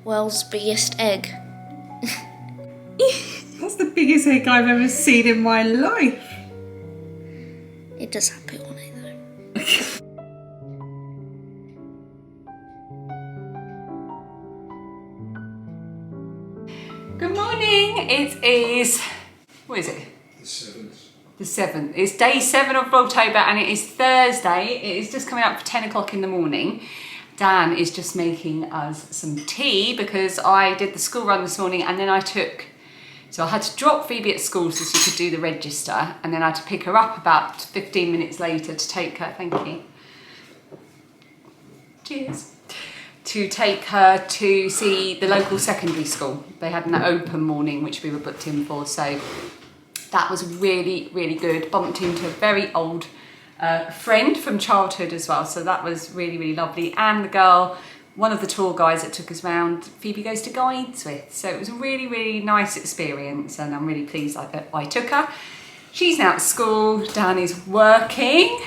World's biggest egg. That's the biggest egg I've ever seen in my life. It does have poo on it though. Good morning. It is, what is it? The 7th. The 7th. It's day 7 of Vlogtober and it is Thursday. It is just coming up for 10 o'clock in the morning. Dan is just making us some tea because I did the school run this morning and then I had to drop Phoebe at school so she could do the register, and then I had to pick her up about 15 minutes later to take her, thank you. Cheers. To take her to see the local secondary school. They had an open morning which we were booked in for, so that was really, really good. Bumped into a very old friend from childhood as well, so that was really, really lovely. And the girl, one of the tour guides that took us round, Phoebe goes to guides with. So it was a really, really nice experience and I'm really pleased that I took her. She's now at school, Dan is working.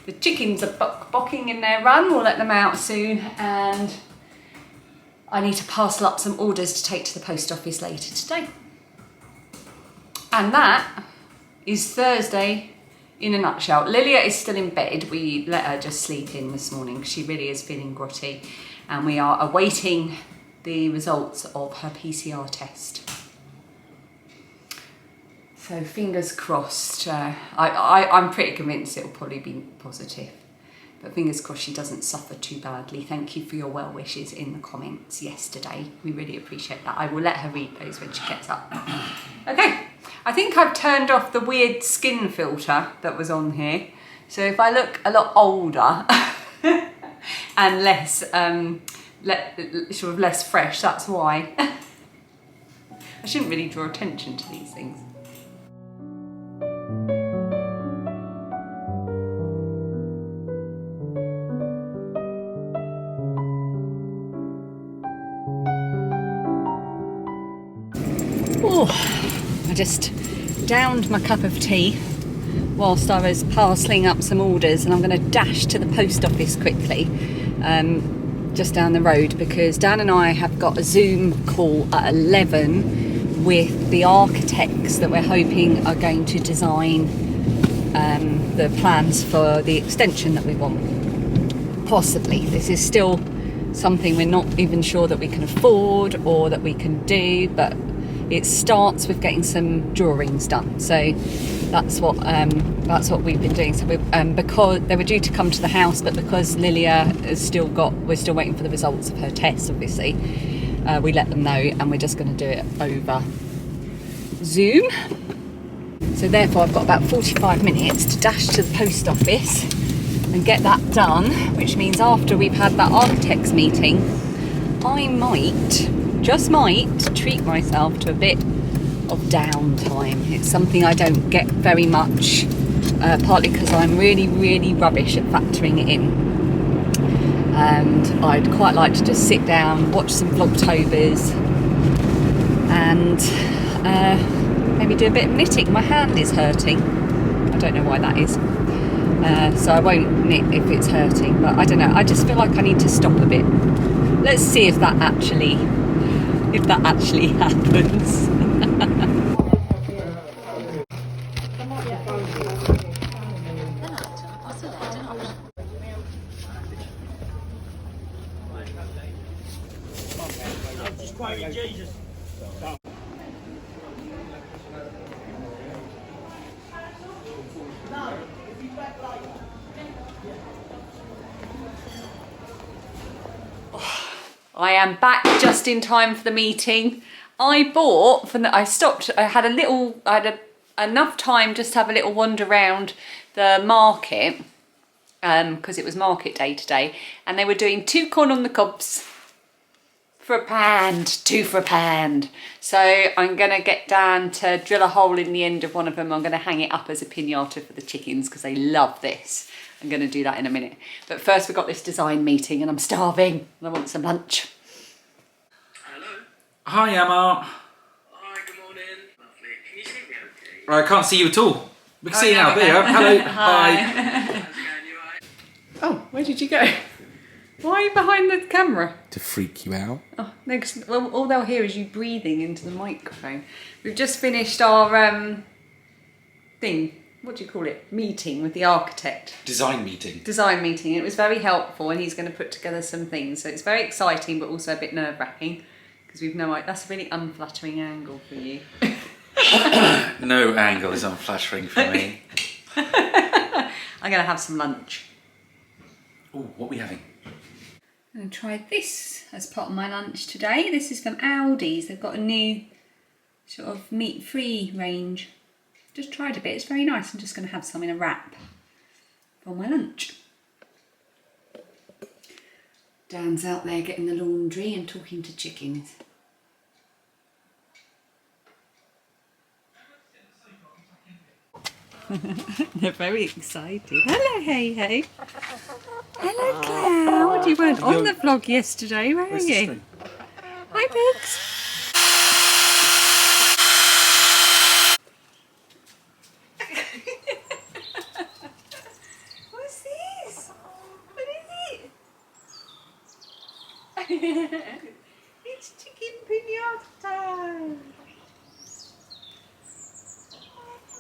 The chickens are bocking in their run, we'll let them out soon, and I need to parcel up some orders to take to the post office later today. And that is Thursday in a nutshell. Lilia is still in bed. We let her just sleep in this morning. She really is feeling grotty, and we are awaiting the results of her PCR test. So fingers crossed. I'm pretty convinced it'll probably be positive, but fingers crossed she doesn't suffer too badly. Thank you for your well wishes in the comments yesterday. We really appreciate that. I will let her read those when she gets up. Okay. I think I've turned off the weird skin filter that was on here. So if I look a lot older and less, sort of less fresh, that's why. I shouldn't really draw attention to these things. Oh. I just downed my cup of tea whilst I was parcelling up some orders, and I'm going to dash to the post office quickly, just down the road, because Dan and I have got a Zoom call at 11 with the architects that we're hoping are going to design the plans for the extension that we want. Possibly. This is still something we're not even sure that we can afford or that we can do, but it starts with getting some drawings done. So that's what we've been doing. So because they were due to come to the house, but because Lilia we're still waiting for the results of her tests, obviously, we let them know, and we're just going to do it over Zoom. So therefore I've got about 45 minutes to dash to the post office and get that done, which means after we've had that architects meeting, I just might treat myself to a bit of downtime. It's something I don't get very much, partly because I'm really, really rubbish at factoring it in. And I'd quite like to just sit down, watch some Vlogtobers, and maybe do a bit of knitting. My hand is hurting. I don't know why that is. So I won't knit if it's hurting, but I don't know. I just feel like I need to stop a bit. Let's see if that actually happens. I am back just in time for the meeting. I had enough time just to have a little wander around the market, because it was market day today, and they were doing 2 corn on the cobs for £1, 2 for £1. So I'm gonna get Dan to drill a hole in the end of one of them. I'm gonna hang it up as a piñata for the chickens because they love this. I'm going to do that in a minute. But first we've got this design meeting and I'm starving and I want some lunch. Hello. Hi Emma. Hi, good morning. Lovely. Can you see me okay? I can't see you at all. We can see you now. There you are. Hello. Hi. How's it going? You alright? Oh, where did you go? Why are you behind the camera? To freak you out. Oh, no, 'cause, well, all they'll hear is you breathing into the microphone. We've just finished our thing. What do you call it? Meeting with the architect. Design meeting. Design meeting. It was very helpful, and he's going to put together some things. So it's very exciting, but also a bit nerve-wracking because we've no idea. That's a really unflattering angle for you. No angle is unflattering for me. I'm going to have some lunch. Oh, what are we having? I'm going to try this as part of my lunch today. This is from Aldi's. They've got a new sort of meat-free range. Just tried a bit. It's very nice. I'm just going to have some in a wrap for my lunch. Dan's out there getting the laundry and talking to chickens. They're very excited. Hello, hey, hey. Hello, Cloud. You weren't on the vlog yesterday, were you? Hi, pigs. What's this? What is it? It's chicken pinata time.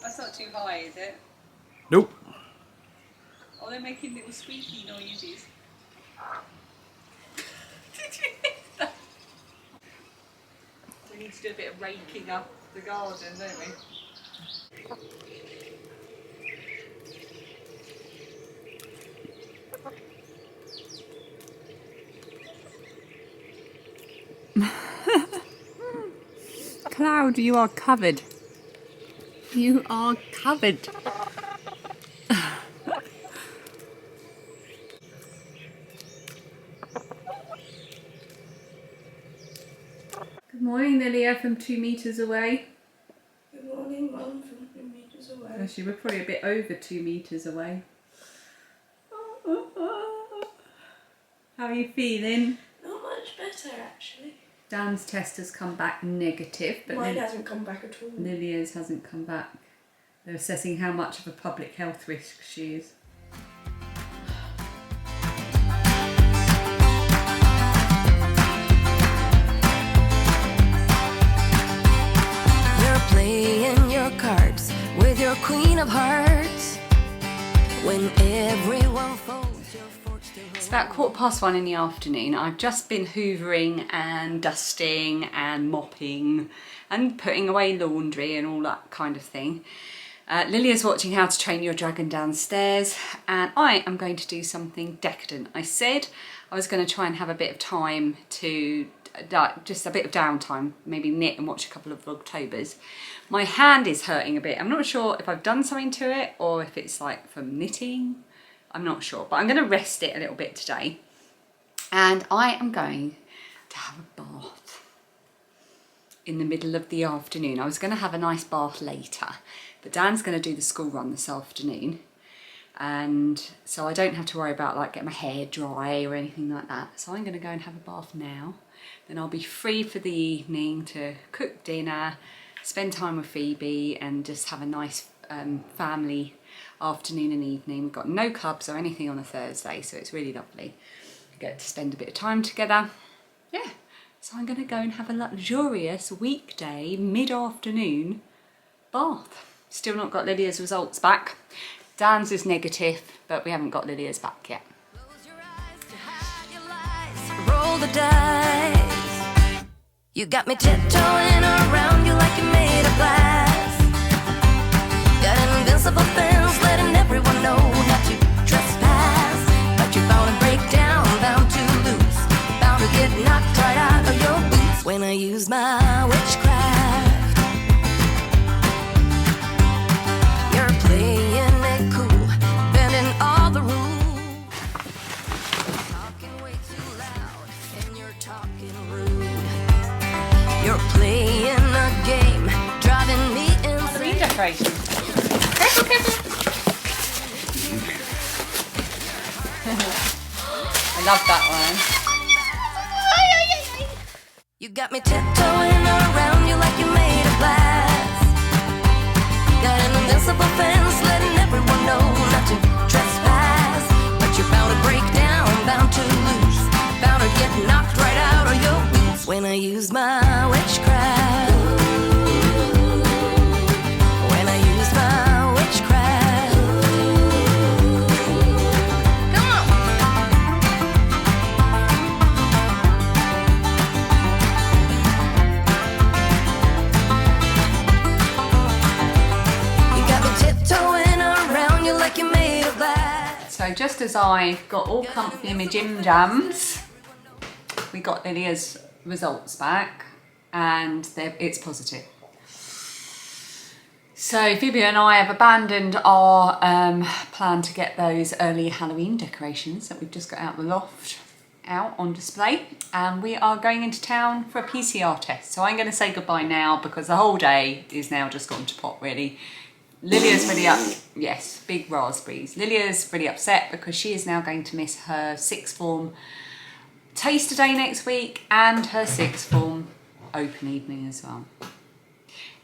That's not too high, is it? Nope. Oh, they're making little squeaky noises. Did you hear that? We need to do a bit of raking up the garden, don't we? Cloud, you are covered. You are covered. Good morning, Lilia, from 2 metres away. Good morning, Mum, from 2 metres away. Actually, we're probably a bit over 2 metres away. How are you feeling? Not much better, actually. Dan's test has come back negative, but Mine hasn't come back at all. Lilia's hasn't come back. They're assessing how much of a public health risk she is. You're playing your cards with your queen of hearts. When everyone folds, your fortune still holds. It's about 1:15 in the afternoon. I've just been hoovering and dusting and mopping and putting away laundry and all that kind of thing. Lilia's watching How to Train Your Dragon downstairs, and I am going to do something decadent. I said I was going to try and have a bit of time to, just a bit of downtime, maybe knit and watch a couple of Vlogtobers. My hand is hurting a bit. I'm not sure if I've done something to it or if it's like from knitting. I'm not sure, but I'm going to rest it a little bit today. And I am going to have a bath in the middle of the afternoon. I was going to have a nice bath later, but Dan's going to do the school run this afternoon. And so I don't have to worry about like getting my hair dry or anything like that. So I'm going to go and have a bath now. Then I'll be free for the evening to cook dinner, spend time with Phoebe and just have a nice family afternoon and evening. We've got no clubs or anything on a Thursday, so it's really lovely. We get to spend a bit of time together. Yeah, so I'm going to go and have a luxurious weekday mid-afternoon bath. Still not got Lilia's results back. Dan's is negative, but we haven't got Lilia's back yet. Close your eyes to hide your lies. Roll the dice. You got me tiptoeing around you like you're made of glass. Got an invincible fence letting everyone know not to trespass. But you're bound to break down, bound to lose, bound to get knocked right out of your boots when I use my witchcraft. You're playing it cool, bending all the rules. Talking way too loud, and you're talking rude. You're playing a game, driving me Halloween insane. decorations. I love that one. You got me tiptoeing around you like you're made of glass. Got an invincible fence letting everyone know not to trespass. But you're bound to break down, bound to lose, So just as I've got all comfy in my gym jams, we got Lilia's results back and it's positive. So Phoebe and I have abandoned our plan to get those early Halloween decorations that we've just got out of the loft out on display, and we are going into town for a PCR test. So I'm going to say goodbye now because the whole day is now just gone to pot really. Lilia's really yes, big raspberries. Lilia's really upset because she is now going to miss her sixth form taster day next week and her sixth form open evening as well.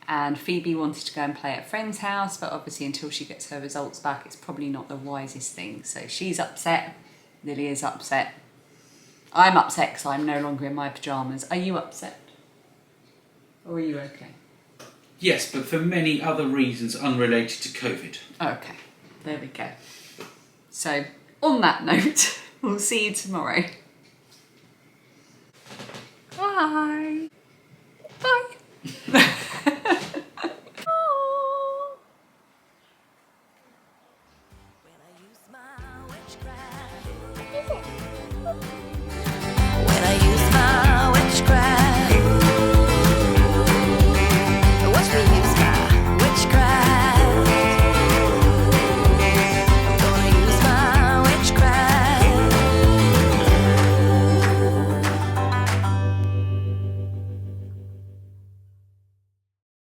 And Phoebe wanted to go and play at a friend's house, but obviously until she gets her results back, it's probably not the wisest thing. So she's upset, Lilia's upset. I'm upset because I'm no longer in my pyjamas. Are you upset? Or are you okay? Yes, but for many other reasons unrelated to COVID. Okay, there we go. So, on that note, we'll see you tomorrow. Bye!